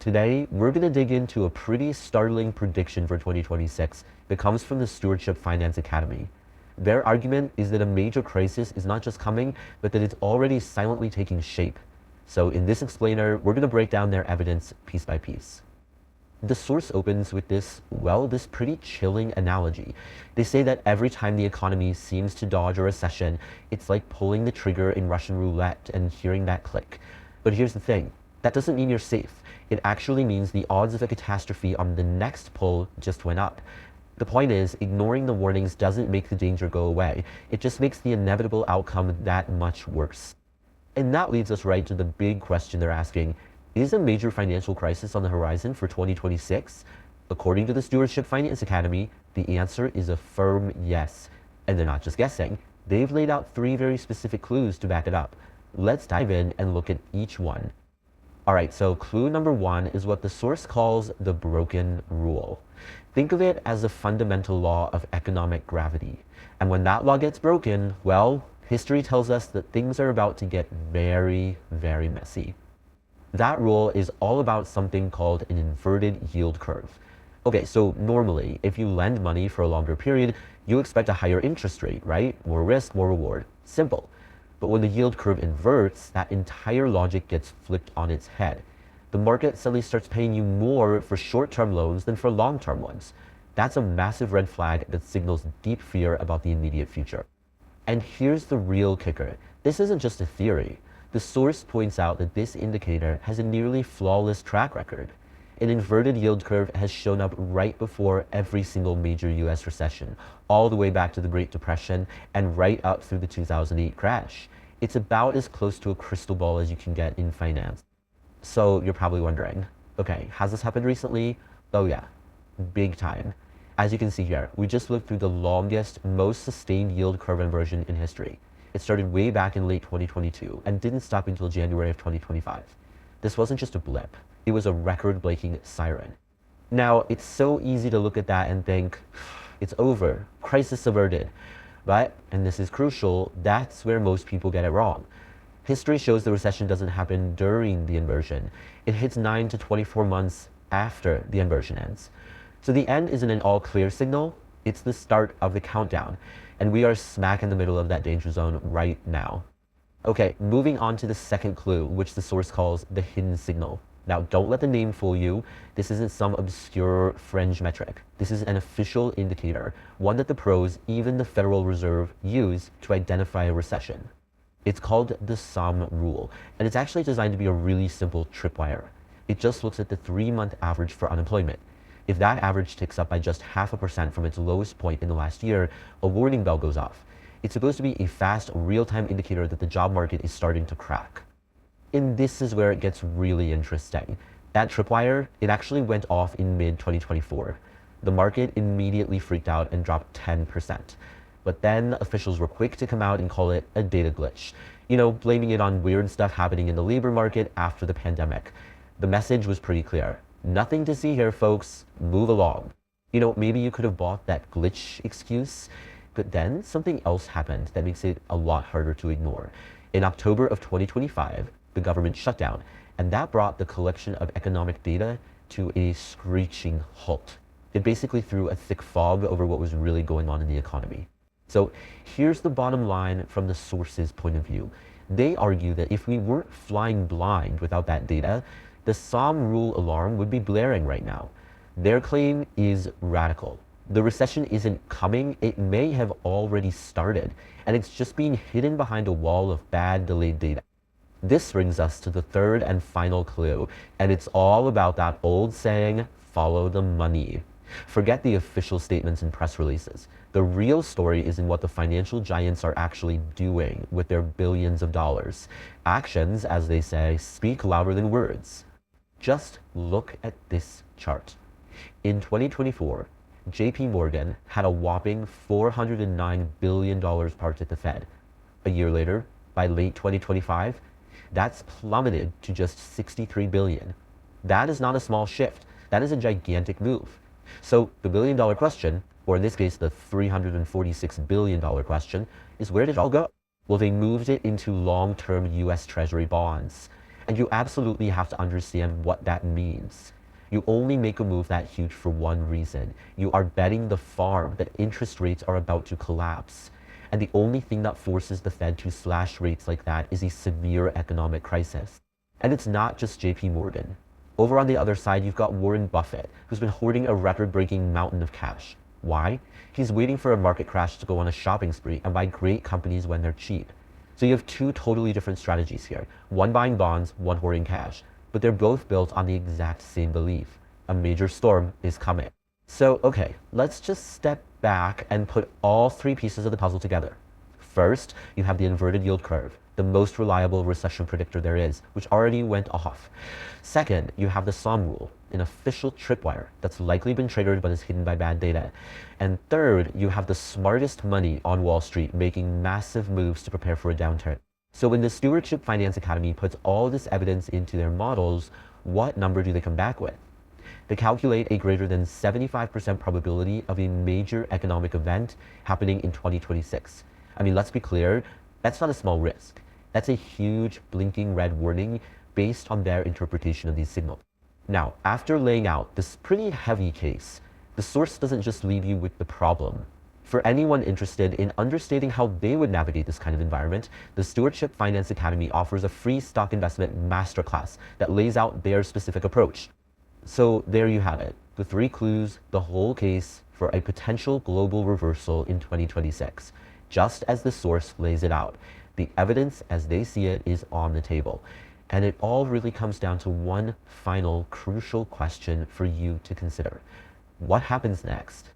Today, we're going to dig into a pretty startling prediction for 2026 that comes from the Stewardship Finance Academy. Their argument is that a major crisis is not just coming, but that it's already silently taking shape. So in this explainer, we're going to break down their evidence piece by piece. The source opens with this pretty chilling analogy. They say that every time the economy seems to dodge a recession, it's like pulling the trigger in Russian roulette and hearing that click. But here's the thing, that doesn't mean you're safe. It actually means the odds of a catastrophe on the next pull just went up. The point is, ignoring the warnings doesn't make the danger go away. It just makes the inevitable outcome that much worse. And that leads us right to the big question they're asking. Is a major financial crisis on the horizon for 2026? According to the Stewardship Finance Academy, the answer is a firm yes. And they're not just guessing. They've laid out 3 very specific clues to back it up. Let's dive in and look at each one. Alright, so clue number 1 is what the source calls the broken rule. Think of it as a fundamental law of economic gravity. And when that law gets broken, well, history tells us that things are about to get very, very messy. That rule is all about something called an inverted yield curve. Okay, so normally, if you lend money for a longer period, you expect a higher interest rate, right? More risk, more reward. Simple. But when the yield curve inverts, that entire logic gets flipped on its head. The market suddenly starts paying you more for short-term loans than for long-term ones. That's a massive red flag that signals deep fear about the immediate future. And here's the real kicker. This isn't just a theory. The source points out that this indicator has a nearly flawless track record. An inverted yield curve has shown up right before every single major US recession, all the way back to the Great Depression and right up through the 2008 crash. It's about as close to a crystal ball as you can get in finance. So you're probably wondering, okay, has this happened recently? Oh yeah, big time. As you can see here, we just looked through the longest, most sustained yield curve inversion in history. It started way back in late 2022 and didn't stop until January of 2025. This wasn't just a blip, it was a record-breaking siren. Now, it's so easy to look at that and think, it's over, crisis averted. But, and this is crucial, that's where most people get it wrong. History shows the recession doesn't happen during the inversion. It hits 9 to 24 months after the inversion ends. So the end isn't an all-clear signal, it's the start of the countdown. And we are smack in the middle of that danger zone right now. Okay, moving on to the second clue, which the source calls the hidden signal. Now, don't let the name fool you. This isn't some obscure fringe metric. This is an official indicator, one that the pros, even the Federal Reserve, use to identify a recession. It's called the sum rule, and it's actually designed to be a really simple tripwire. It just looks at the 3-month average for unemployment. If that average ticks up by just 0.5% from its lowest point in the last year, a warning bell goes off. It's supposed to be a fast, real-time indicator that the job market is starting to crack. And this is where it gets really interesting. That tripwire, it actually went off in mid-2024. The market immediately freaked out and dropped 10%. But then officials were quick to come out and call it a data glitch. Blaming it on weird stuff happening in the labor market after the pandemic. The message was pretty clear. Nothing to see here, folks. Move along. Maybe you could have bought that glitch excuse, but then something else happened that makes it a lot harder to ignore. In October of 2025, the government shut down, and that brought the collection of economic data to a screeching halt. It basically threw a thick fog over what was really going on in the economy. So here's the bottom line from the source's point of view. They argue that if we weren't flying blind without that data, the sum rule alarm would be blaring right now. Their claim is radical. The recession isn't coming, it may have already started, and it's just being hidden behind a wall of bad delayed data. This brings us to the third and final clue, and it's all about that old saying, follow the money. Forget the official statements and press releases. The real story is in what the financial giants are actually doing with their billions of dollars. Actions, as they say, speak louder than words. Just look at this chart. In 2024, JP Morgan had a whopping $409 billion parked at the Fed. A year later, by late 2025, that's plummeted to just $63 billion. That is not a small shift. That is a gigantic move. So the billion-dollar question, or in this case, the $346 billion question, is where did it all go? Well, they moved it into long-term US Treasury bonds. And you absolutely have to understand what that means. You only make a move that huge for one reason. You are betting the farm that interest rates are about to collapse. And the only thing that forces the Fed to slash rates like that is a severe economic crisis. And it's not just JP Morgan. Over on the other side, you've got Warren Buffett, who's been hoarding a record-breaking mountain of cash. Why? He's waiting for a market crash to go on a shopping spree and buy great companies when they're cheap. So you have two totally different strategies here. One buying bonds, one hoarding cash. But they're both built on the exact same belief. A major storm is coming. So, okay, let's just step back and put all three pieces of the puzzle together. First, you have the inverted yield curve, the most reliable recession predictor there is, which already went off. Second, you have the SOM rule, an official tripwire that's likely been triggered but is hidden by bad data. And third, you have the smartest money on Wall Street making massive moves to prepare for a downturn. So when the Stewardship Finance Academy puts all this evidence into their models, what number do they come back with? They calculate a greater than 75% probability of a major economic event happening in 2026. I mean, let's be clear, that's not a small risk. That's a huge blinking red warning based on their interpretation of these signals. Now, after laying out this pretty heavy case, the source doesn't just leave you with the problem. For anyone interested in understanding how they would navigate this kind of environment, the Stewardship Finance Academy offers a free stock investment masterclass that lays out their specific approach. So there you have it, the three clues, the whole case for a potential global reversal in 2026. Just as the source lays it out, the evidence as they see it is on the table. And it all really comes down to one final crucial question for you to consider. What happens next?